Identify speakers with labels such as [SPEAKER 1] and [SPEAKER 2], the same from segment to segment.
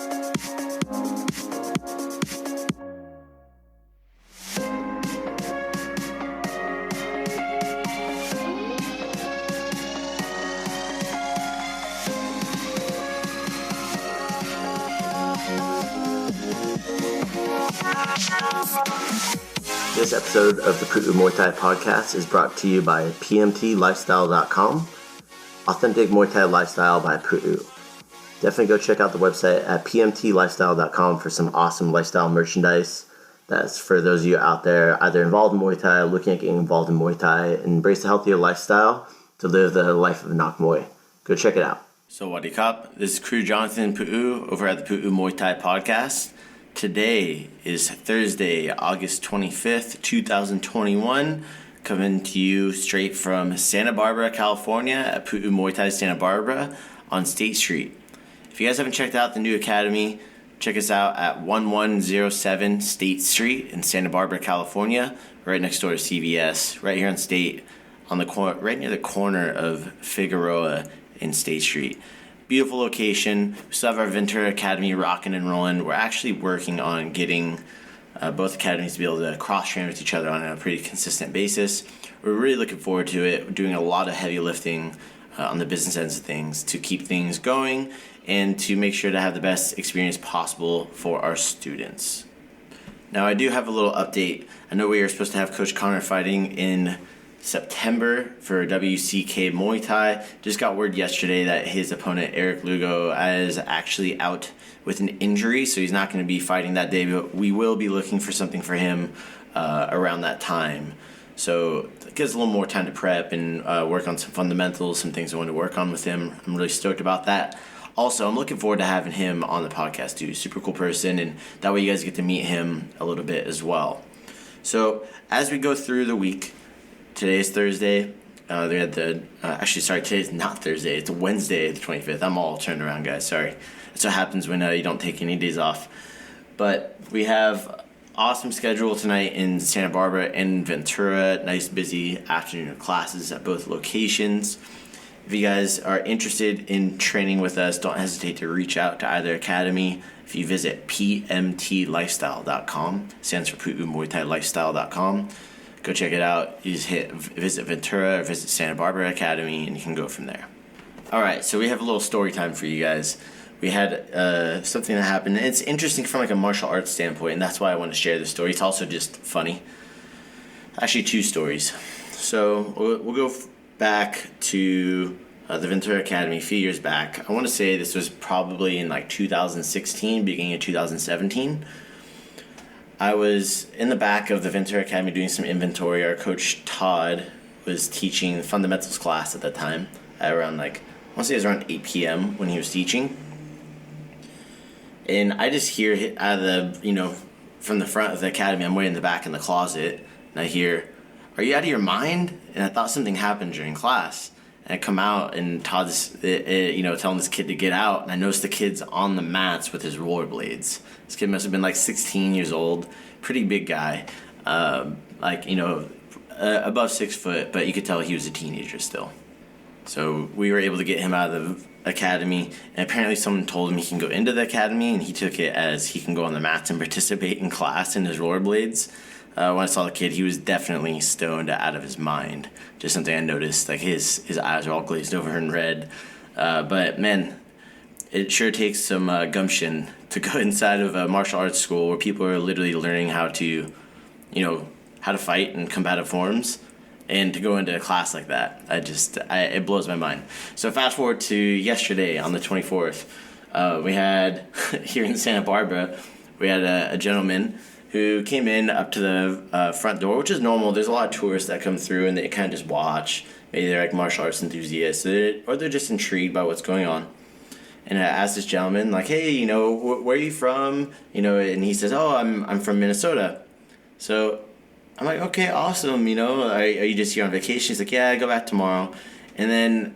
[SPEAKER 1] This episode of the Pu'u Muay Thai podcast is brought to you by pmtlifestyle.com, authentic Muay Thai lifestyle by Pu'u. Definitely go check out the website at pmtlifestyle.com for some awesome lifestyle merchandise. That's for those of you out there either involved in Muay Thai, looking at getting involved in Muay Thai, and embrace a healthier lifestyle to live the life of a Nak Muay. Go check it out.
[SPEAKER 2] So Wadi Kap, this is Crew Jonathan Pu'u over at the Pu'u Muay Thai podcast. Today is Thursday, August 25th, 2021, coming to you straight from Santa Barbara, California at Pu'u Muay Thai Santa Barbara on State Street. If you guys haven't checked out the new academy, check us out at 1107 State Street in Santa Barbara, California, right next door to CVS, right here on State, on the right near the corner of Figueroa in State Street. Beautiful location. We still have our Ventura Academy rocking and rolling. We're actually working on getting both academies to be able to cross-train with each other on a pretty consistent basis. We're really looking forward to it. We're doing a lot of heavy lifting on the business ends of things to keep things going and to make sure to have the best experience possible for our students. Now, I do have a little update. I know we were supposed to have Coach Connor fighting in September for WCK Muay Thai. Just got word yesterday that his opponent Eric Lugo is actually out with an injury, so he's not going to be fighting that day, but we will be looking for something for him around that time. So it gives a little more time to prep and work on some fundamentals, some things I want to work on with him. I'm really stoked about that. Also, I'm looking forward to having him on the podcast too. Super cool person, and that way you guys get to meet him a little bit as well. So as we go through the week, today is Thursday. Today's not Thursday. It's Wednesday, the 25th. I'm all turned around, guys. Sorry. That's what happens when you don't take any days off. But we have awesome schedule tonight in Santa Barbara and Ventura. Nice, busy afternoon of classes at both locations. If you guys are interested in training with us, don't hesitate to reach out to either academy. If you visit pmtlifestyle.com, stands for Pu'u Muay Thai Lifestyle.com. Go check it out. You just visit Ventura or visit Santa Barbara Academy, and you can go from there. All right, so we have a little story time for you guys. We had something that happened. And it's interesting from like a martial arts standpoint, and that's why I want to share this story. It's also just funny. Actually, two stories. So we'll go back to the Ventura Academy a few years back. I want to say this was probably in like 2016, beginning of 2017. I was in the back of the Ventura Academy doing some inventory. Our coach Todd was teaching the fundamentals class at that time at around I want to say it was around 8 p.m. when he was teaching. And I just hear out of from the front of the academy, I'm way in the back in the closet, and I hear, "Are you out of your mind?" And I thought something happened during class. And I come out, and Todd's telling this kid to get out, and I noticed the kid's on the mats with his rollerblades. This kid must have been 16 years old, pretty big guy, above 6 foot, but you could tell he was a teenager still. So we were able to get him out of the academy, and apparently someone told him he can go into the academy, and he took it as he can go on the mats and participate in class in his rollerblades. When I saw the kid, he was definitely stoned out of his mind. Just something I noticed, his eyes are all glazed over and red. But man, it sure takes some gumption to go inside of a martial arts school where people are literally learning how to fight in combative forms, and to go into a class like that. It blows my mind. So fast forward to yesterday on the 24th, we had here in Santa Barbara, we had a gentleman who came in up to the front door, which is normal. There's a lot of tourists that come through and they kind of just watch. Maybe they're martial arts enthusiasts, or they're just intrigued by what's going on. And I asked this gentleman, hey, where are you from? And he says, oh, I'm from Minnesota. So I'm like, okay, awesome. Are you just here on vacation? He's like, yeah, I go back tomorrow. And then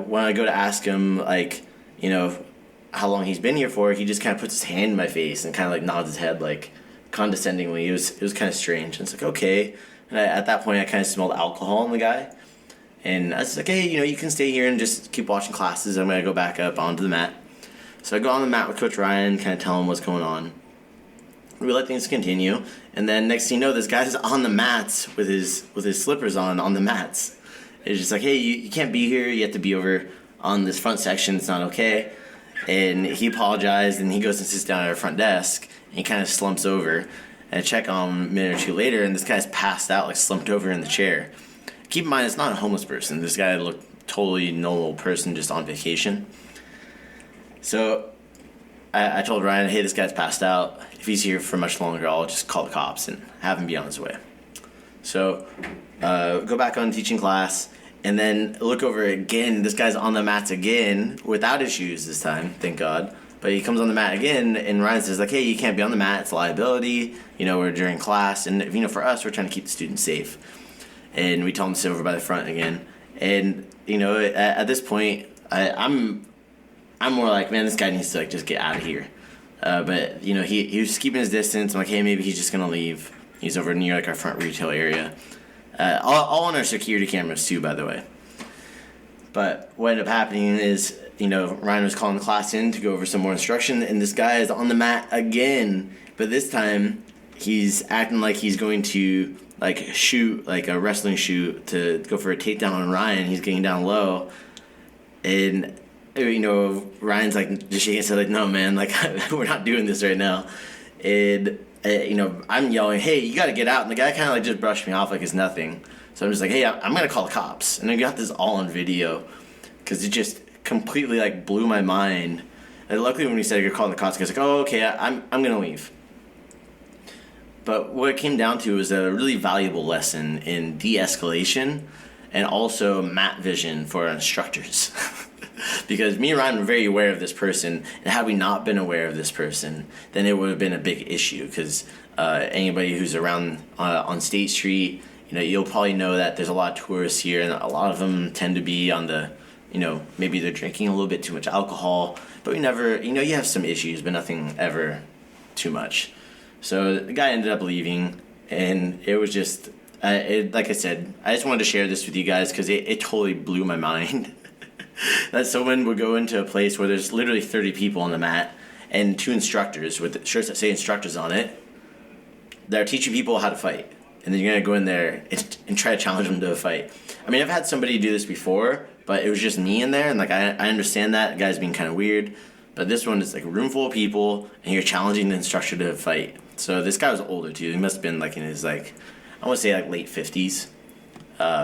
[SPEAKER 2] when I go to ask him, how long he's been here for, he just kind of puts his hand in my face and kind of nods his head, condescendingly. It was kind of strange. And it's okay. And at that point, I kind of smelled alcohol in the guy. And I was like, hey, you can stay here and just keep watching classes. I'm going to go back up onto the mat. So I go on the mat with Coach Ryan, kind of tell him what's going on. We let things continue, and then next thing you know, this guy's on the mats with his slippers on the mats. It's just like, hey, you can't be here. You have to be over on this front section. It's not okay. And he apologized, and he goes and sits down at our front desk, and he kind of slumps over. And I check on him a minute or two later, and this guy's passed out, like slumped over in the chair. Keep in mind, it's not a homeless person. This guy looked totally normal person, just on vacation. So I told Ryan, hey, this guy's passed out. If he's here for much longer, I'll just call the cops and have him be on his way. So go back on teaching class, and then look over again. This guy's on the mats again, without his shoes this time, thank God. But he comes on the mat again, and Ryan says, like, hey, you can't be on the mat. It's a liability. We're during class. And, for us, we're trying to keep the students safe. And we tell him to sit over by the front again. And, at this point, I'm more like, man, this guy needs to, just get out of here. But, he was keeping his distance. I'm like, hey, maybe he's just going to leave. He's over near, our front retail area. All on our security cameras, too, by the way. But what ended up happening is, Ryan was calling the class in to go over some more instruction, and this guy is on the mat again. But this time, he's acting like he's going to, shoot, a wrestling shoot to go for a takedown on Ryan. He's getting down low. And, Ryan's, just shaking his head, no, man, we're not doing this right now. And, I'm yelling, hey, you got to get out. And the guy kind of, just brushed me off like it's nothing. So I'm just like, hey, I'm going to call the cops. And I got this all on video because it just completely, blew my mind. And luckily when he said you're calling the cops, I was like, oh, okay, I'm going to leave. But what it came down to was a really valuable lesson in de-escalation and also mat vision for our instructors. Because me and Ryan were very aware of this person, and had we not been aware of this person, then it would have been a big issue. Because anybody who's around on State Street, you'll probably know that there's a lot of tourists here, and a lot of them tend to be on the, maybe they're drinking a little bit too much alcohol, but we never, you have some issues, but nothing ever too much. So the guy ended up leaving, and it was just, like I said, I just wanted to share this with you guys because it totally blew my mind. That someone would go into a place where there's literally 30 people on the mat and 2 instructors with shirts that say instructors on it that are teaching people how to fight. And then you're going to go in there and try to challenge them to a fight. I mean, I've had somebody do this before, but it was just me in there. And, I understand that. The guy's being kind of weird. But this one is, a room full of people, and you're challenging the instructor to a fight. So this guy was older, too. He must have been, in his, I want to say, late 50s,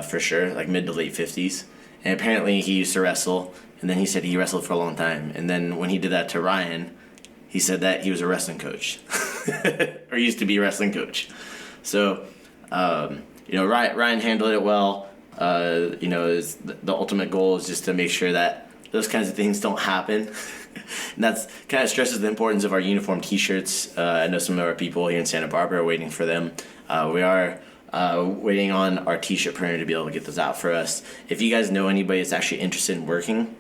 [SPEAKER 2] for sure. Mid to late 50s. And apparently he used to wrestle, and then he said he wrestled for a long time. And then when he did that to Ryan, he said that he was a wrestling coach. Or used to be a wrestling coach. So, Ryan handled it well. The ultimate goal is just to make sure that those kinds of things don't happen. And that's kind of stresses the importance of our uniform T-shirts. I know some of our people here in Santa Barbara are waiting for them. We are waiting on our T-shirt printer to be able to get those out for us. If you guys know anybody that's actually interested in working,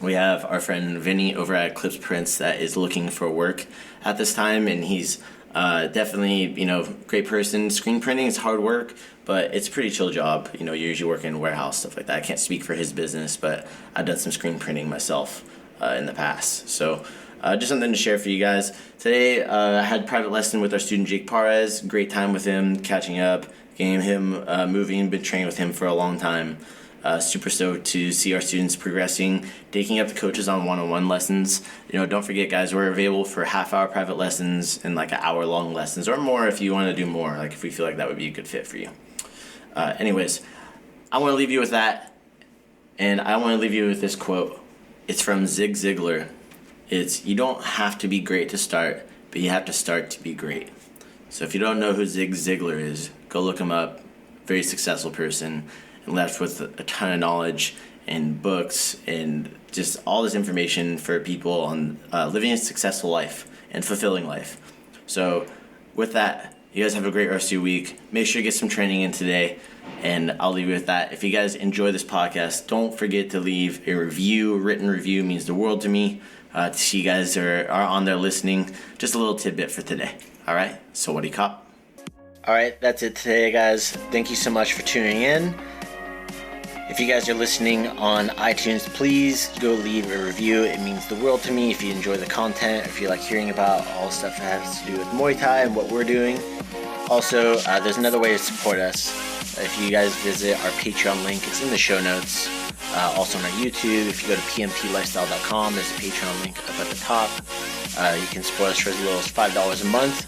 [SPEAKER 2] we have our friend Vinny over at Eclipse Prints that is looking for work at this time, and he's definitely, great person. Screen printing is hard work, but it's a pretty chill job. You usually work in a warehouse, stuff like that. I can't speak for his business, but I've done some screen printing myself in the past. So just something to share for you guys. Today, I had a private lesson with our student Jake Parez. Great time with him, catching up, getting him moving. Been training with him for a long time. Super stoked to see our students progressing, taking up the coaches on one-on-one lessons. Don't forget, guys, we're available for half-hour private lessons and an hour-long lessons, or more if you want to do more, if we feel like that would be a good fit for you. Anyways, I want to leave you with that, and I want to leave you with this quote. It's from Zig Ziglar. It's, you don't have to be great to start, but you have to start to be great. So if you don't know who Zig Ziglar is, go look him up. Very successful person, and left with a ton of knowledge and books and just all this information for people on living a successful life and fulfilling life. So with that, you guys have a great rest of your week. Make sure you get some training in today, and I'll leave you with that. If you guys enjoy this podcast, don't forget to leave a review. A written review means the world to me. To see you guys are on there listening. Just a little tidbit for today. All right, so what do you cop? All right, that's it today, guys. Thank you so much for tuning in. If you guys are listening on iTunes, please go leave a review. It means the world to me if you enjoy the content, if you like hearing about all stuff that has to do with Muay Thai and what we're doing. Also, there's another way to support us. If you guys visit our Patreon link, it's in the show notes. Also on our YouTube, if you go to pmtlifestyle.com, there's a Patreon link up at the top. You can support us for as little as $5 a month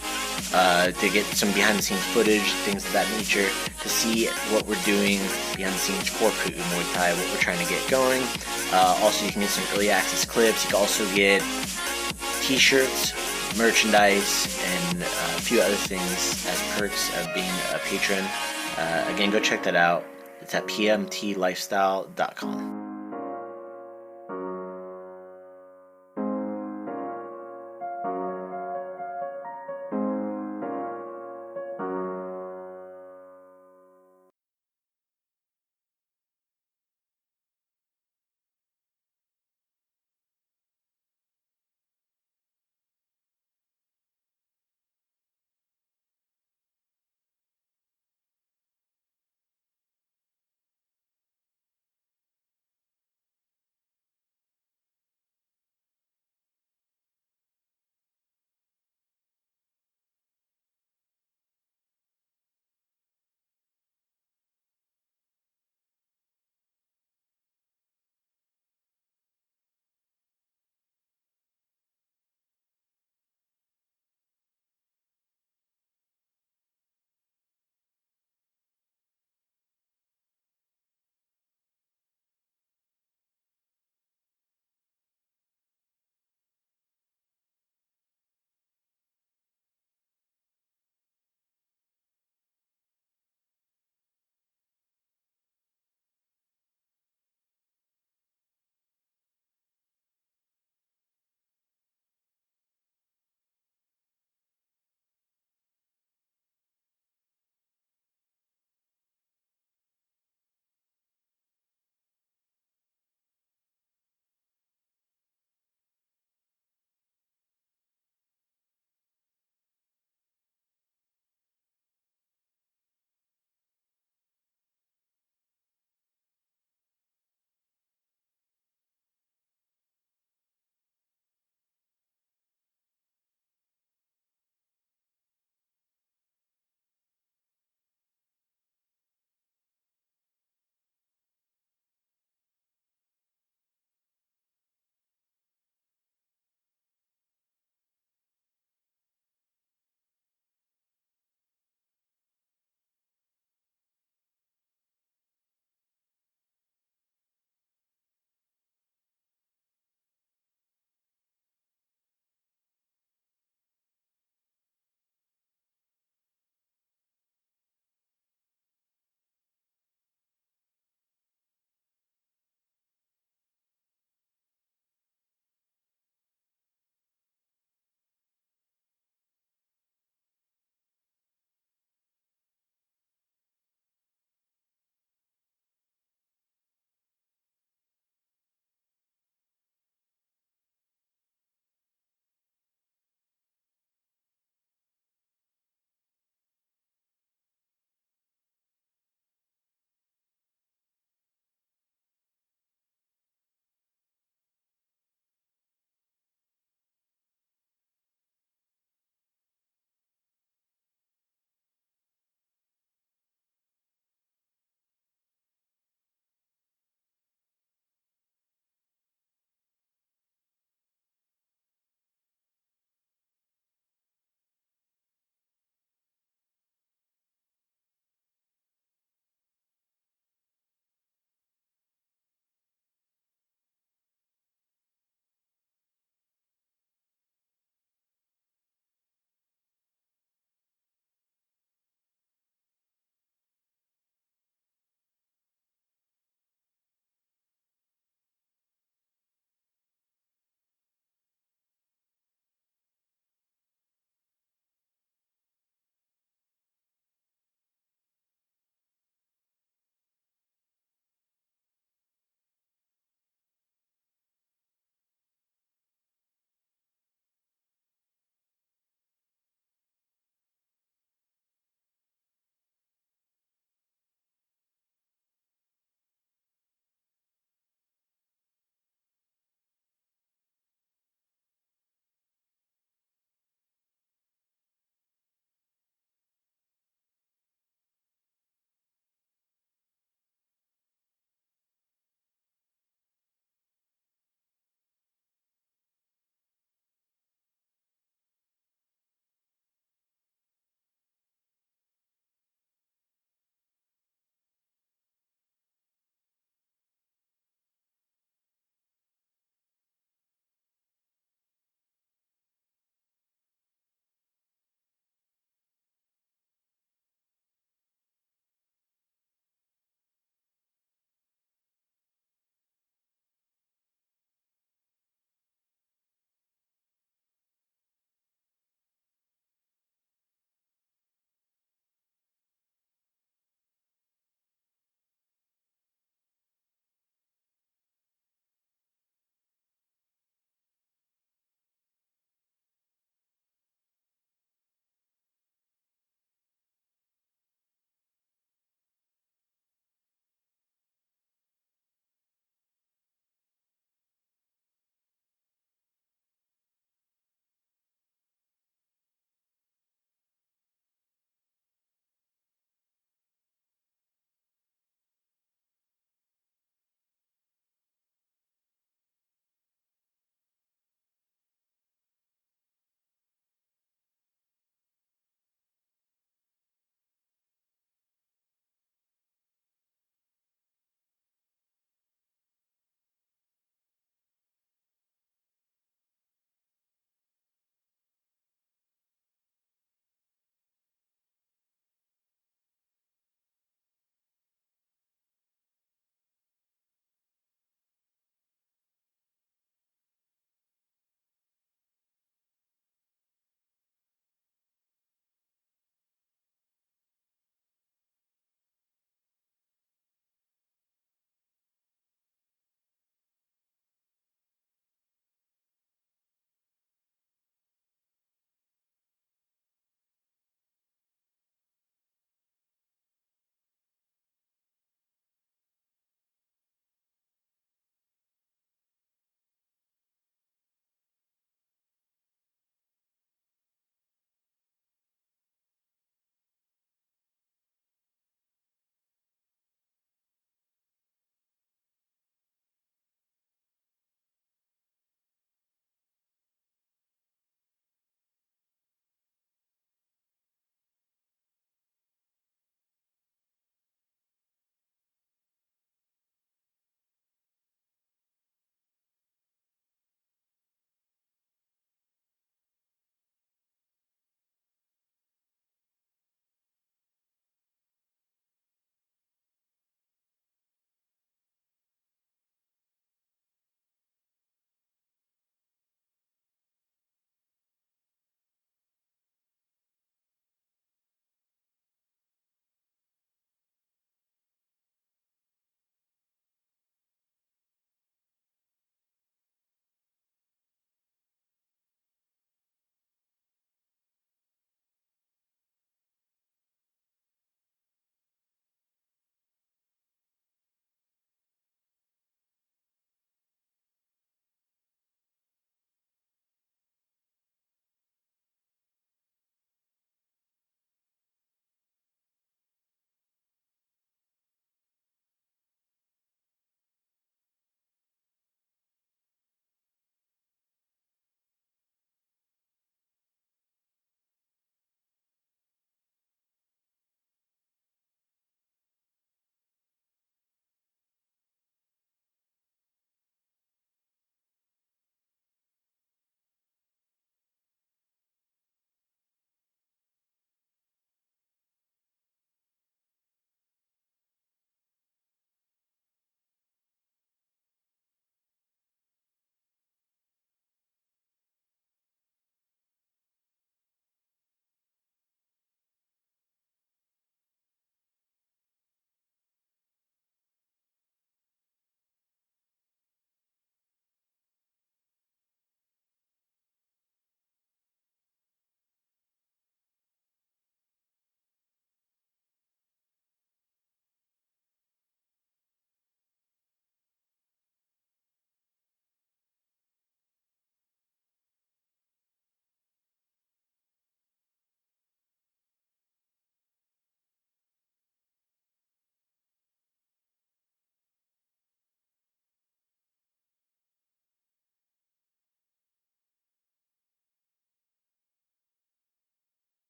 [SPEAKER 2] to get some behind-the-scenes footage, things of that nature, to see what we're doing behind the scenes for Pu'u Muay Thai, what we're trying to get going. Also, you can get some early access clips. You can also get t-shirts, merchandise, and a few other things as perks of being a patron. Again, go check that out. It's at pmtlifestyle.com.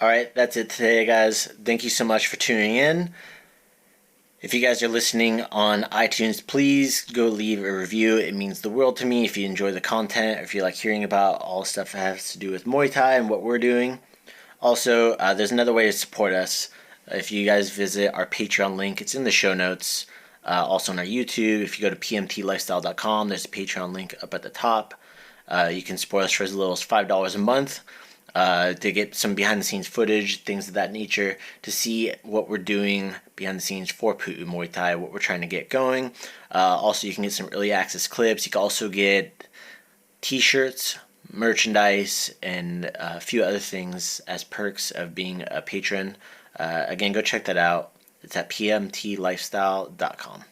[SPEAKER 2] All right, that's it today, guys. Thank you so much for tuning in. If you guys are listening on iTunes, please go leave a review. It means the world to me if you enjoy the content, or if you like hearing about all stuff that has to do with Muay Thai and what we're doing. Also, there's another way to support us. If you guys visit our Patreon link, it's in the show notes. Also on our YouTube, if you go to pmtlifestyle.com, there's a Patreon link up at the top. You can support us for as little as $5 a month. To get some behind-the-scenes footage, things of that nature, to see what we're doing behind the scenes for Pu'u Muay Thai, what we're trying to get going. Also, you can get some early access clips. You can also get t-shirts, merchandise, and a few other things as perks of being a patron. Again, go check that out. It's at pmtlifestyle.com.